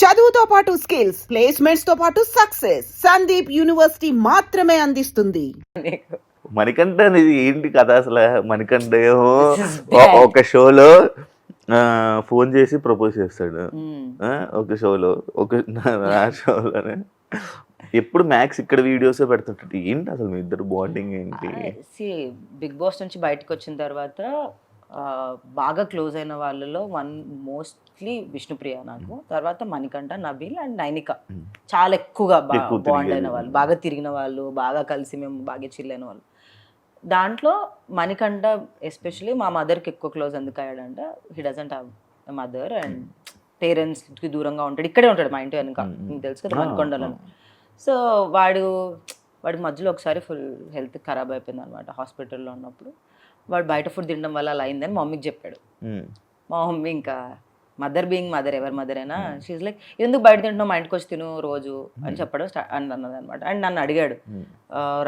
చదువుతో పాటు skills, placements తో పాటు సక్సెస్ సందీప్ యూనివర్సిటీ మాత్రమే అందిస్తుంది. మణికంఠ అనేది ఏంటి కథ అసలు? మణికంఠ ఏమో ఒక షోలో ఫోన్ చేసి ప్రపోజ్ చేస్తాడు. ఒక షోలో ఆ షోలోనే ఎప్పుడు మ్యాక్స్ ఇక్కడ వీడియోస్ పెడుతుంటాడు. ఏంటి అసలు మీ ఇద్దరు బాండింగ్ ఏంటి? బిగ్ బాస్ నుంచి బయటకు వచ్చిన తర్వాత బాగా క్లోజ్ అయిన వాళ్ళలో మోస్ట్లీ విష్ణుప్రియ, నాకు తర్వాత మణికంఠ, నబీల్ అండ్ నైనిక చాలా ఎక్కువగా బాండ్ అయిన వాళ్ళు, బాగా తిరిగిన వాళ్ళు, బాగా కలిసి మేము బాగా చిల్ అయిన వాళ్ళు. దాంట్లో మణికంఠ ఎస్పెషలీ మా మదర్కి ఎక్కువ క్లోజ్ ఎందుకు అయ్యాడంటే he doesn't have mother and పేరెంట్స్కి దూరంగా ఉంటాడు. ఇక్కడే ఉంటాడు మా ఇంటి వెనుక, మీకు తెలుసు కదా మణికొండలో. సో వాడికి మధ్యలో ఒకసారి ఫుల్ హెల్త్ ఖరాబ్ అయిపోయింది అనమాట హాస్పిటల్లో ఉన్నప్పుడు. వాడు బయట ఫుడ్ తినడం వల్ల అలా అయిందని మా మమ్మీకి చెప్పాడు. మా మమ్మీ ఇంకా మదర్ బీయింగ్ మదర్, ఎవరి మదర్ అయినా షీజ్ లైక్ ఎందుకు బయట తింటున్నావు, మా ఇంటికి వచ్చి తిను రోజు అని చెప్పడం అన్నది అనమాట. అండ్ నన్ను అడిగాడు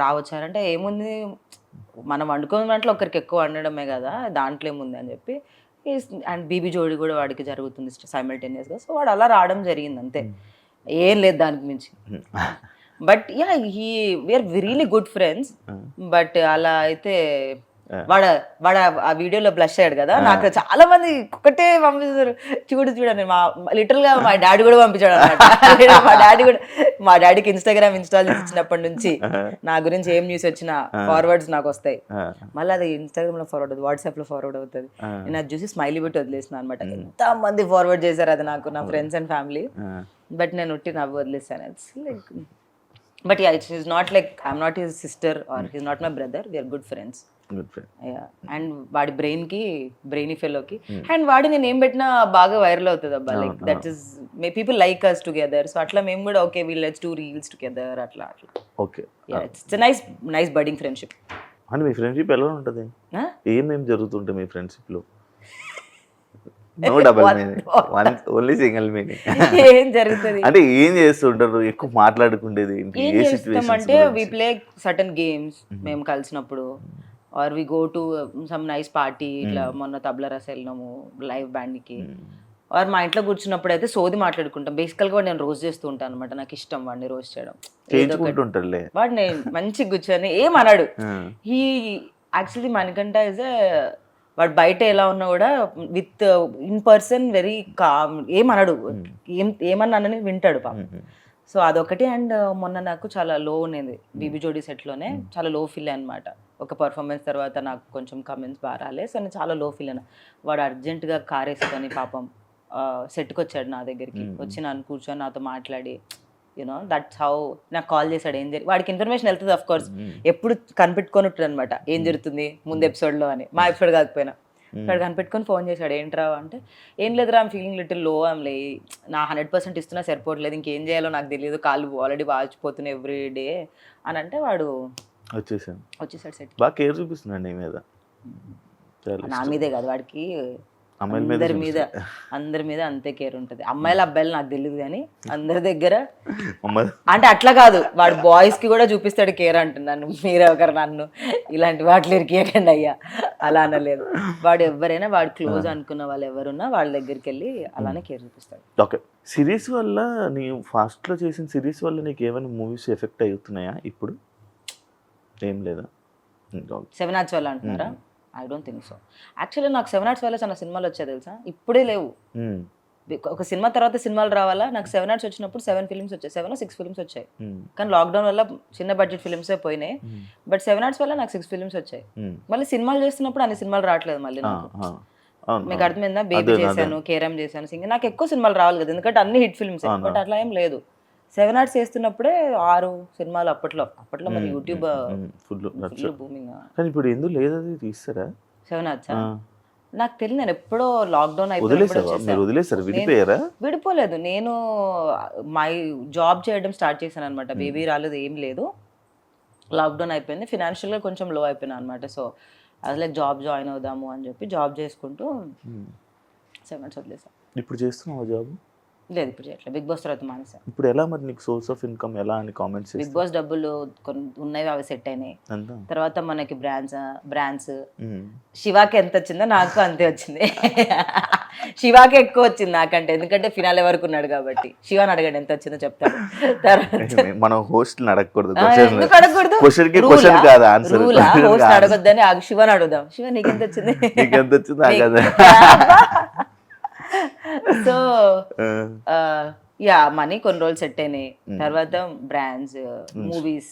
రావచ్చారంటే ఏముంది మనం వండుకున్న దాంట్లో ఒకరికి ఎక్కువ వండడమే కదా, దాంట్లో ఏముంది అని చెప్పి. అండ్ బీబీ జోడి కూడా వాడికి జరుగుతుంది సైమల్టేనియస్గా. సో వాడు అలా రావడం జరిగింది అంతే, ఏం లేదు దానికి మించి. But ya we're really good friends. But అలా అయితే వాడు ఆ వీడియోలో బ్లష్ అయ్యాడు కదా, నాకు చాలా మంది ఒకటే పంపిస్తారు చూడండి. లిటరల్ గా మా డాడీ కూడా పంపించాడు అనమాట. మా డాడీకి ఇన్స్టాగ్రామ్ ఇన్స్టాల్ చేసినప్పటి నుంచి నా గురించి ఏం న్యూస్ వచ్చినా ఫార్వర్డ్స్ నాకు వస్తాయి. మళ్ళీ అది ఇన్స్టాగ్రామ్ లో ఫార్వర్డ్ అవుతుంది, వాట్సాప్ లో ఫార్వర్డ్ అవుతుంది. నేను అది చూసి స్మైలీ పెట్టి వదిలేసిన అనమాట. ఎంత మంది ఫార్వర్డ్ చేశారు అది నాకు, నా ఫ్రెండ్స్ అండ్ ఫ్యామిలీ. బట్ నేను ఉట్టి నవ్వు వదిలేసాను. It's like but ya it's not like I'm not his sister or his not my brother, we're good friends. And వాడి బ్రెయినీ ఫెలోకి అండ్ వాడి నేను ఏం పెట్టినా బాగా వైరల్ అవుతుంది అబ్బా. Like that is people like us together. So అట్లా మేము కూడా okay let's do reels together అట్లా. Okay, it's nice budding friendship. అంటే మీ ఫ్రెండ్షిప్ ఎలా ఉంటుంది? ఏమేమి జరుగుతుంటాయి మీ ఫ్రెండ్షిప్ లో? No double meaning, only single meaning. ఏం జరుగుతుంది అంటే ఏం చేస్తుంటారు? ఎక్కువ మాట్లాడుకుంటేది ఏంటి? ఏం చేస్తాం అంటే వి ప్లే సర్టన్ గేమ్స్ మేము కలిసినప్పుడు, or we go to some nice party. ఇట్లా మొన్న తబలా రస వెళ్ళినాము లైవ్ బ్యాండ్కి. ఆర్ మా ఇంట్లో కూర్చున్నప్పుడు అయితే సోది మాట్లాడుకుంటాం. బేసికల్గా వాడు నేను రోజ్ చేస్తూ ఉంటాను అనమాట, నాకు ఇష్టం వాడిని రోజ్ చేయడం. వాడు నేను మంచిగా కూర్చొని ఏమన్నాడు. హీ యాక్చువల్లీ మణికంఠ ఇస్ వాడు బయట ఎలా ఉన్నా కూడా with in person very calm, ఏమన్నాడు ఏమన్నానని వింటాడు పాపం. సో అదొకటి. అండ్ మొన్న నాకు చాలా లో ఉండేది బీబీ జోడీ సెట్లోనే, చాలా లో ఫీల్ అనమాట. ఒక పర్ఫార్మెన్స్ తర్వాత నాకు కొంచెం కమెంట్స్ బాగా రాలే. సో నేను చాలా లో ఫీల్ అయినా. వాడు అర్జెంటుగా కార్ వేసుకొని పాపం సెట్కి వచ్చాడు నా దగ్గరికి, వచ్చి నన్ను కూర్చొని నాతో మాట్లాడి యూనో దట్స్ హౌ నాకు కాల్ చేశాడు. ఏం జరిగి వాడికి ఇన్ఫర్మేషన్ వెళ్తుంది అఫ్ కోర్స్, ఎప్పుడు కనిపెట్టుకొని ఉంటుంది అనమాట ఏం జరుగుతుంది ముందు ఎపిసోడ్లో అని. మా ఎపిసోడ్ కాకపోయినా వాడు కనిపెట్టుకొని ఫోన్ చేశాడు. ఏంట్రా అంటే ఏం లేదురా ఐమ్ ఫీలింగ్ లిటిల్ లో, ఐమ్ లే నా 100% ఇస్తున్నా సరిపోవట్లేదు, ఇంకేం చేయాలో నాకు తెలియదు, కాళ్ళు ఆల్రెడీ వాచిపోతున్నాయి ఎవ్రీ డే అని అంటే వాడు వచ్చేసాడు సెట్. బాగా కేర్ చూపిస్తున్నాడు నా మీదే కాదు, వాడికి అందరి మీద అంతే కేర్ ఉంటుంది. అమ్మాయిలు అబ్బాయిలు నాకు తెలియదు కానీ అందరి దగ్గర అంటే అట్లా కాదు, వాడు బాయ్స్ కి కూడా చూపిస్తాడు కేర్ అంటున్నాను. మీరు ఒకరు నన్ను ఇలాంటి వాటిలో ఇరికేయకండి అయ్యా, అలా అనలేదు. వాడు ఎవరైనా వాడు క్లోజ్ అనుకున్న వాళ్ళు ఎవరున్నా వాళ్ళ దగ్గరికి వెళ్ళి అలానే కేర్ చూపిస్తాడు. ఓకే, సిరీస్ వల్ల నీవు ఫాస్ట్లో చేసిన సిరీస్ వల్ల నీకు ఏమైనా మూవీస్ ఎఫెక్ట్ అవుతున్నాయా ఇప్పుడు? ఏం లేదా? 7 Arts వల్ల అంటున్నారా? I don't think so. Actually నాకు 7 Arts వల్ల చాలా సినిమాలు వచ్చాయి తెలుసా, ఇప్పుడే లేవు. ఒక సినిమా తర్వాత సినిమాలు రావాలా. నాకు 7 Arts వచ్చినప్పుడు 7 ఫిల్మ్స్ వచ్చాయి, 7 or 6 ఫిల్మ్స్ వచ్చాయి. కానీ లాక్డౌన్ వల్ల చిన్న బడ్జెట్ ఫిల్మ్సే పోయినాయి. బట్ 7 Arts వల్ల నాకు 6 ఫిల్మ్స్ వచ్చాయి. మళ్ళీ సినిమాలు చేస్తున్నప్పుడు అన్ని సినిమాలు రావట్లేదు మళ్ళీ నాకు. మీకు అర్థమైందా? బేబీ చేశాను, కేరం చేశాను, సింగర్. నాకు ఎక్కువ సినిమాలు రావాలి కదా, ఎందుకంటే అన్ని హిట్ ఫిల్మ్స్. బట్ అట్లా ఏం లేదు. 7 Arts చేస్తున్నప్పుడే 6 సినిమాలు అప్పట్లో మరి యూట్యూబ్ ఫుల్ బూమింగ్. ఇప్పుడు ఎందుకు లేదు అది తీస్తారా 7 Arts? నాకు తెలియదు, నేను ఎప్పుడో లాక్డౌన్ విడిపోలేదు. నేను మై జాబ్ చేయడం స్టార్ట్ చేశాను అనమాట. బేబీ రాలేదు, ఏం లేదు, లాక్డౌన్ అయిపోయింది. ఫినాన్షియల్గా కొంచెం లో అయిపోయినా అనమాట. సో అసలు జాబ్ జాయిన్ అవుదాము అని చెప్పి జాబ్ చేసుకుంటూ 7 Arts వదిలేసాను. ఇప్పుడు చేస్తున్నావా జాబ్? లేదు ఇప్పుడు చేయట్లేదు, బిగ్ బాస్ తర్వాత మానేసాను. ఇప్పుడు ఎలా మరి నీకు సోర్స్ ఆఫ్ ఇన్కమ్ ఎలా అని కామెంట్స్ బిగ్ బాస్ డబ్బులు కొన్ని ఉన్నాయి, అవి సెట్ అయినాయి. అంతా తర్వాత మనకి బ్రాండ్స్ శివాకి ఎంత వచ్చిందో నాకు అంతే వచ్చింది. శివాకి ఎక్కువ వచ్చింది నాకంటే, ఎందుకంటే ఫినాలే వరకు ఉన్నాడు కాబట్టి. శివాని అడగండి ఎంత వచ్చిందో చెప్తాడు. తర్వాత మనం హోస్ట్ అడగకూడదు, ఎందుకు అడగకూడదు? క్వశ్చన్ కాదు ఆన్సర్. హోస్ట్ అడగొద్దని శివాని అడుగుదాం. శివ నీకెంత వచ్చింది? నీకెంత వచ్చింది? సో యా మనీ కొన్ని రోజులు సెట్ అయినాయి. తర్వాత బ్రాండ్స్, మూవీస్,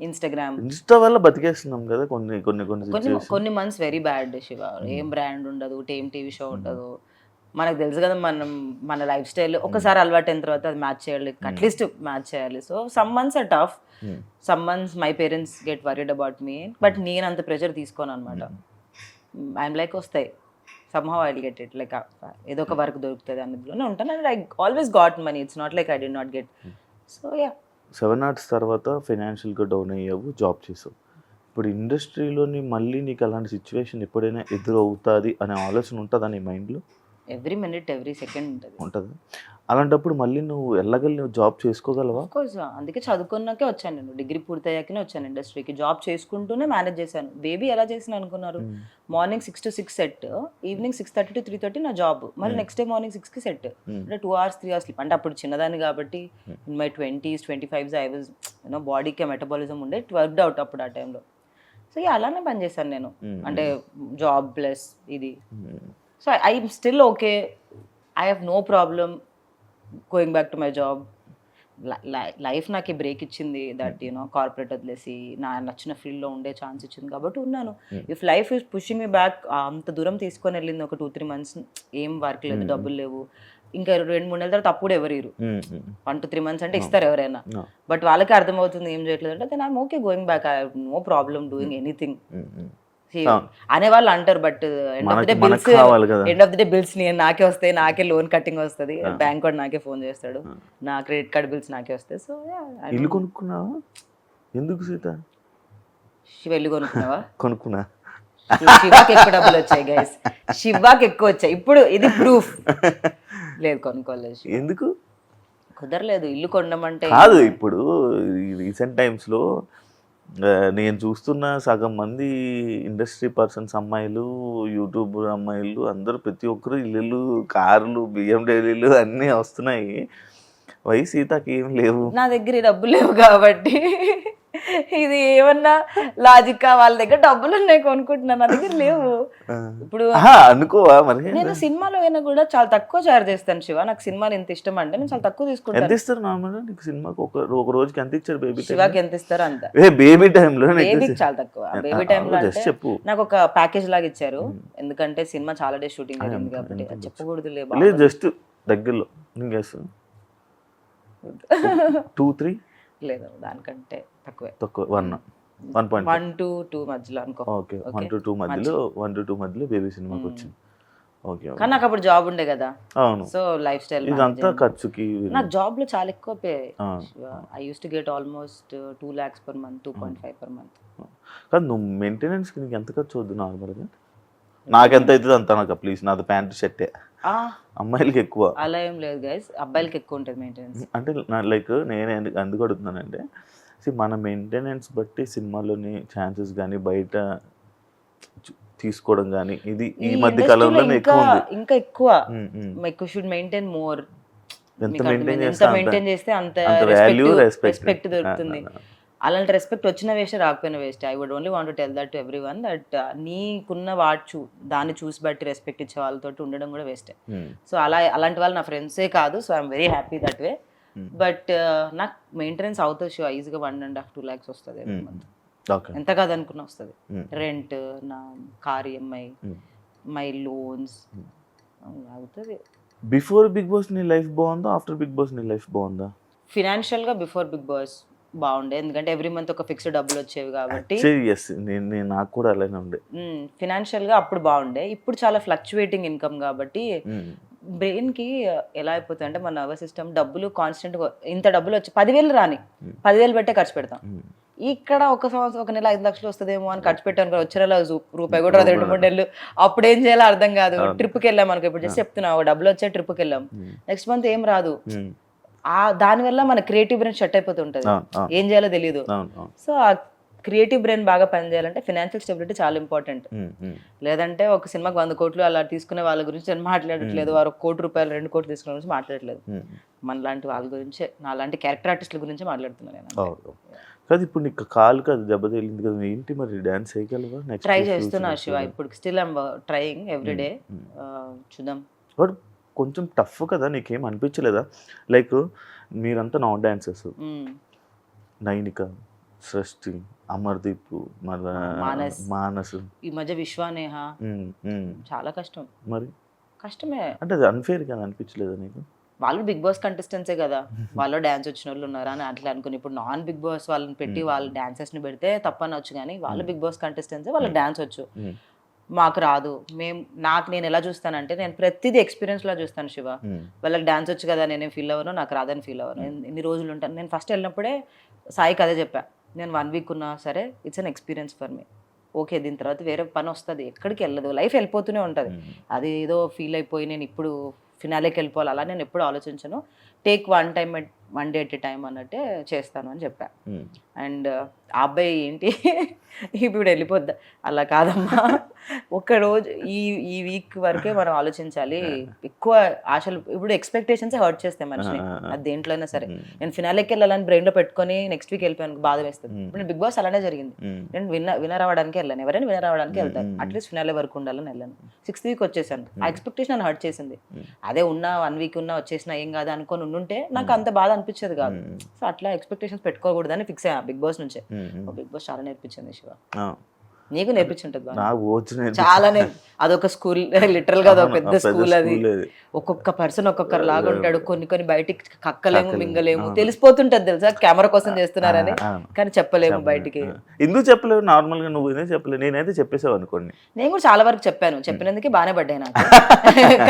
ఇన్స్టాగ్రామ్ వల్ల బతికేస్తున్నాం కదా కొన్ని కొన్ని కొన్ని కొన్ని మంత్స్ వెరీ బ్యాడ్ శివ. ఏం బ్రాండ్ ఉండదు, ఏం టీవీ షో ఉండదు. మనకు తెలుసు కదా మన లైఫ్ స్టైల్ ఒకసారి అలవాటు అయిన తర్వాత అది మ్యాచ్ చేయాలి, అట్లీస్ట్ మ్యాచ్ చేయాలి. So some months or tough, some months my parents get worried about me, but నేను అంత ప్రెషర్ తీసుకోను అనమాట. ఐఎమ్ లైక్ వస్తాయి somehow I'll get it, like ఏదో ఒక వర్క్ దొరుకుతుంది అన్నదిలోనే ఉంటాను. And I always got money, it's not like I did not get. So yeah 7 Arts తర్వాత ఫైనాన్షియల్గా డౌన్ అయ్యావు, జాబ్ చేసావు. ఇప్పుడు ఇండస్ట్రీలోని మళ్ళీ నీకు అలాంటి సిచ్యువేషన్ ఎప్పుడైనా ఎదురవుతుంది అనే ఆలోచన ఉంటుందా నీ మైండ్లో? ఎవ్రీ మినిట్ ఎవ్రీ సెకండ్ ఉంటుంది. అలాంటప్పుడు మళ్ళీ నువ్వు నువ్వు జాబ్ చేసుకోగలవా? కోర్స్ అందుకే చదువుకున్నాకే వచ్చాను నేను, డిగ్రీ పూర్తయ్యాకనే వచ్చాను ఇండస్ట్రీకి. జాబ్ చేసుకుంటూనే మేనేజ్ చేశాను. బేబీ ఎలా చేసిన అనుకున్నారు? Morning 6 to 6 set, evening 6:30 to 3:30 నా జాబ్, మళ్ళీ నెక్స్ట్ డే మార్నింగ్ 6కి సెట్. అంటే 2 hours 3 hours స్లీప్. అంటే అప్పుడు చిన్నదాన్ని కాబట్టి in my 20s 25s I was బాడీకి మెటబాలిజం ఉండే, ఇట్ వర్క్డ్ అవుట్ అప్పుడు ఆ టైంలో. సో అలానే పని చేశాను నేను, అంటే జాబ్ ప్లస్ ఇది. So I'm still okay, I have no problem going back to my job. Life నాకు ఈ బ్రేక్ ఇచ్చింది, దట్ కార్పొరేట్ వదిలేసి నా నచ్చిన ఫీల్డ్లో ఉండే ఛాన్స్ ఇచ్చింది కాబట్టి ఉన్నాను. If life is pushing me back, అంత దూరం తీసుకొని వెళ్ళింది ఒక 2-3 months, ఏం వర్క్ లేదు, డబ్బులు లేవు, ఇంకా 2-3 నెలల తర్వాత అప్పుడు ఎవరు 1 to 3 months అంటే ఇస్తారు ఎవరైనా, బట్ వాళ్ళకి అర్థమవుతుంది ఏం చేయట్లేదు అంటే then I'm okay going back, I have no problem doing anything అనేవాళ్ళు అంటారు. But end of the day bills నాకే వస్తాయి, నాకే లోన్ కట్టింగ్ వస్తుంది, బ్యాంక్ కూడా నాకే ఫోన్ చేస్తాడు, నా క్రెడిట్ కార్డ్ బిల్స్ నాకే వస్తాయి. సో ఇల్లు కొనుక్కున్నావా? ఎందుకు సీత? శివ ఇల్లు కొనుక్కున్నావా? కొనుక్కున్నా. శివాకి ఎక్కువ డబ్బులు వచ్చాయి గైస్, శివాకి ఎక్కువ వచ్చాయి. ఇప్పుడు ఇది ప్రూఫ్. లేదు కొనుక్కోలేదు. ఎందుకు కుదరలేదు ఇల్లు కొనమంటే. కాదు, ఇప్పుడు రీసెంట్ టైమ్స్లో నేను చూస్తున్న సగం మంది ఇండస్ట్రీ పర్సన్స్ అమ్మాయిలు, యూట్యూబ్ అమ్మాయిలు అందరూ ప్రతి ఒక్కరు ఇల్లు, కార్లు, BMW అన్నీ వస్తున్నాయి. సీతకి ఏం లేవు. నా దగ్గర డబ్బులు లేవు కాబట్టి ఇది ఏమన్నా లాజిక్, వాళ్ళ దగ్గర డబ్బులు ఉన్నాయి కొనుక్కుంటున్నా, నా దగ్గర లేవు. ఇప్పుడు అనుకోవా మరి? నేను సినిమాలో అయినా కూడా చాలా తక్కువ చార్జ్ చేస్తాను శివ. నాకు సినిమాలు ఎంత ఇష్టం అంటే నేను చాలా తక్కువ తీసుకుంటాను. ఎంత ఇస్తారు నార్మల్ నీకు సినిమాకి? ఒక రోజుకి ఎంత ఇచ్చారు బేబీ? శివాకి ఎంత ఇస్తారు అంత. బేబీ టైంలో? బేబీకి చాలా తక్కువ. బేబీ టైంలో అంటే నాకు ఒక ప్యాకేజ్ లాగా ఇచ్చారు, ఎందుకంటే సినిమా చాలా డేస్ షూటింగ్ జరిగింది కాబట్టి. చెప్పకూడదు లేదు, జస్ట్ దగ్గరలో 2-3 లేదు, దానికంటే తక్కువే. తక్కువ 1 to 2 మధ్యలో అనుకో. ఓకే 1 to 2 మధ్యలో బేబీ సినిమాకి వచ్చింది. ఓకే, కానీ నాకు అప్పుడు జాబ్ ఉండే కదా. అవును. సో లైఫ్ స్టైల్ ఇదంతా ఖర్చుకి. నాకు జాబ్ లో చాలా ఎక్కువ pay. I use to get almost 2 lakhs per month, 2.5 per month. కానీ నువ్వు మెయింటెనెన్స్ కి నీకు ఎంత ఖర్చు అవుతుంది నార్మల్గా? నాకెంత అవుతుంది అంత నాకు ప్లీజ్. నాది ప్యాంటు షర్టే. అమ్మాయిలకి ఎక్కువ అలా ఏం లేదు గైస్, అబ్బాయిలకి ఎక్కువ ఉంటుంది మెయింటెనెన్స్. అంటే లైక్ నేను ఎందుకు అడుగుతున్నానంటే, మన మెయింటెనెన్స్ బట్టి సినిమాలోని ఛాన్సెస్ కానీ బయట తీసుకోవడం కానీ ఇది ఈ మధ్య కాలంలో ఇంకా ఎక్కువ షుడ్ మెయింటైన్ మోర్. ఎంత మెయింటైన్ చేస్తే అంత రెస్పెక్ట్ దొరుకుతుంది. అలాంటి రెస్పెక్ట్ వచ్చిన వేస్ట్, రాకపోయిన waste. I would only want to tell that to everyone that నీకున్న దాన్ని చూసి బట్టి రెస్పెక్ట్ ఇచ్చే వాళ్ళతో ఉండడం కూడా వేస్టే. సో అలాంటి వాళ్ళు నా ఫ్రెండ్సే కాదు. So I'm very happy that way. But నాకు మెయింటెనెన్స్ అవుతుంది షో ఈజీగా 1.5-2 lakhs వస్తుంది ఎంత కాదనుకున్నా వస్తుంది. రెంట్, నా కార్ EMI, మై లోన్స్ అవుతుంది. బిఫోర్ బిగ్ బాస్ నీ లైఫ్ బాగుందా, ఆఫ్టర్ బిగ్ బాస్ నీ లైఫ్ బాగుందా? ఫినాన్షియల్ గా బిఫోర్ బిగ్ బాస్ బాగుండే, ఎందుకంటే ఎవ్రీ మంత్ ఒక ఫిక్స్డ్ డబ్బులు వచ్చేవి కాబట్టి. నాకు కూడా అలానే ఉండే. ఫినాన్షియల్ గా అప్పుడు బాగుండే. ఇప్పుడు చాలా ఫ్లక్చువేటింగ్ ఇన్కమ్ కాబట్టి బ్రెయిన్ కి ఎలా అయిపోతుంది అంటే మన నర్వస్ సిస్టమ్ డబ్బులు కాన్స్టెంట్ ఇంత డబ్బులు వచ్చి 10,000 రాని 10,000 పెట్టే ఖర్చు పెడతాం. ఇక్కడ ఒక సంవత్సరం ఒక నెల 5 లక్షలు వస్తుందేమో అని ఖర్చు పెట్టాను కదా, వచ్చే నెల రూపాయి కూడా రాదు, 2-3 నెలలు. అప్పుడు ఏం చేయాలో అర్థం కాదు. ట్రిప్కి వెళ్ళాం అనుకో, ఇప్పుడు జస్ట్ చెప్తున్నా, డబ్బులు వచ్చే ట్రిప్కి వెళ్ళాం, నెక్స్ట్ మంత్ ఏం రాదు. దానివల్ల మన క్రియేటివ్ బ్రెయిన్ షట్ అయిపోతుంటది, ఏం చేయాలో తెలియదు. సో ఆ క్రియేటివ్ బ్రెయిన్ బాగా పనిచేయాలంటే ఫినాన్షియల్ స్టెబిలిటీ చాలా ఇంపార్టెంట్. లేదంటే ఒక సినిమాకి 100 కోట్లు అలా తీసుకునే వాళ్ళ గురించి నేను మాట్లాడట్లేదు, వారు 1 కోటి రూపాయలు 2 కోట్లు తీసుకునే గురించి మాట్లాడట్లేదు. మన లాంటి వాళ్ళ గురించే, నా లాంటి క్యారెక్టర్ ఆర్టిస్టుల గురించి మాట్లాడుతున్నాను నేను. కాదు ఇప్పుడు నీకు కాలు కదా దెబ్బ తగిలింది కదా, ఏంటి మరి డాన్స్ చేయగలవా? ట్రై చేస్తున్నా శివ, ఇప్పుడు స్టిల్ ఐమ్ ట్రయింగ్ ఎవ్రీడే. చూద్దాం. బట్ కొంచెం టఫ్ కదా, నీకేం అనిపించలేదా? లైక్ మీరంతా నాన్ డాన్సర్స్, నైనిక, సృష్టి, అమర్దీప్, మానస్, ఈ మధ్య విశ్వానేహ, చాలా కష్టం. మరి కష్టమే అంటే అది అన్ఫేర్ గా అనిపించలేదా నీకు? వాళ్ళు బిగ్ బాస్ కంటెస్టెంట్సే కదా, వాళ్ళు డాన్స్ వచ్చిన వాళ్ళు ఉన్నారా అని అట్లా అనుకుని, ఇప్పుడు నాన్ బిగ్ బాస్ వాళ్ళని పెట్టి వాళ్ళు డాన్సర్స్ ని పెడితే తప్పనొచ్చు, కానీ వాళ్ళు బిగ్ బాస్ కంటెస్టెంట్సే, వాళ్ళకి డాన్స్ వచ్చు, మాకు రాదు. నేను ఎలా చూస్తానంటే, నేను ప్రతిదీ ఎక్స్పీరియన్స్ లా చూస్తాను శివ. వాళ్ళకి డాన్స్ వచ్చు కదా, నేనేం ఫీల్ అవ్వను, నాకు రాదని ఫీల్ అవ్వను. ఎన్ని రోజులు ఉంటాను. నేను ఫస్ట్ వెళ్ళినప్పుడే సాయికి అదే చెప్పా, నేను 1 వీక్ ఉన్నా సరే it's an experience for me. Okay, దీని తర్వాత వేరే పని వస్తుంది, ఎక్కడికి వెళ్ళదు, లైఫ్ వెళ్ళిపోతూనే ఉంటుంది. అది ఏదో ఫీల్ అయిపోయి నేను ఇప్పుడు ఫినాలేకి వెళ్ళిపోవాలి అలా నేను ఎప్పుడు ఆలోచించను. Take one day at a time అన్నట్టే చేస్తాను అని చెప్పా. అండ్ ఆ అబ్బాయి ఏంటి ఇప్పుడు వెళ్ళిపోద్దా, అలా కాదమ్మా, ఒక్కరోజు ఈ వీక్ వరకే మనం ఆలోచించాలి. ఎక్కువ ఆశలు, ఇప్పుడు ఎక్స్పెక్టేషన్స్ హర్ట్ చేస్తాయి మనిషిని, అది దేంట్లో అయినా సరే. నేను ఫినాలేకి వెళ్ళాలని బ్రెయిన్ లో పెట్టుకొని నెక్స్ట్ వీక్ వెళ్ళిపోయాను, బాధ వేస్తుంది. ఇప్పుడు నేను బిగ్ బాస్ అలానే జరిగింది, నేను విన్నర్ అవ్వడానికి వెళ్ళాను, ఎవరైనా విన్నర్ అవ్వడానికి వెళ్తాను, అట్లీస్ట్ ఫినాలే వరకు ఉండాలని వెళ్ళాను. 6th వీక్ వచ్చేసాను, ఆ ఎక్స్పెక్టేషన్ నన్ను హర్ట్ చేసింది. అదే ఉన్నా 1 వీక్ ఉన్నా వచ్చేసినా ఏం కాదు అనుకొని ఉంటే నాకు అంత బాధ అనిపించేది కాదు. సో అట్లా ఎక్స్పెక్టేషన్స్ పెట్టుకోకూడదని ఫిక్స్ అయ్యా బిగ్ బాస్ నుంచే. బిగ్ బాస్ చాలా నేర్పించింది శివ, నీకు నేర్పించుంటది చాలా. అదొక స్కూల్, లిటరల్ గా అదొక పెద్ద స్కూల్. అది ఒక్కొక్క పర్సన్ ఒక్కొక్కరు లాగా ఉంటాడు, కొన్ని బయటికి కక్కలేము, మింగలేము, తెలిసిపోతుంటది తెలుసా కెమెరా కోసం చేస్తున్నారని, కానీ చెప్పలేము బయటికి. ఎందుకు చెప్పలేవు? నార్మల్ గా నువ్వు చెప్పలేదు, నేనైతే చెప్పేసావు అనుకోండి. నేను కూడా చాలా వరకు చెప్పాను, చెప్పినందుకే బాగానే పడ్డాయి నాకు.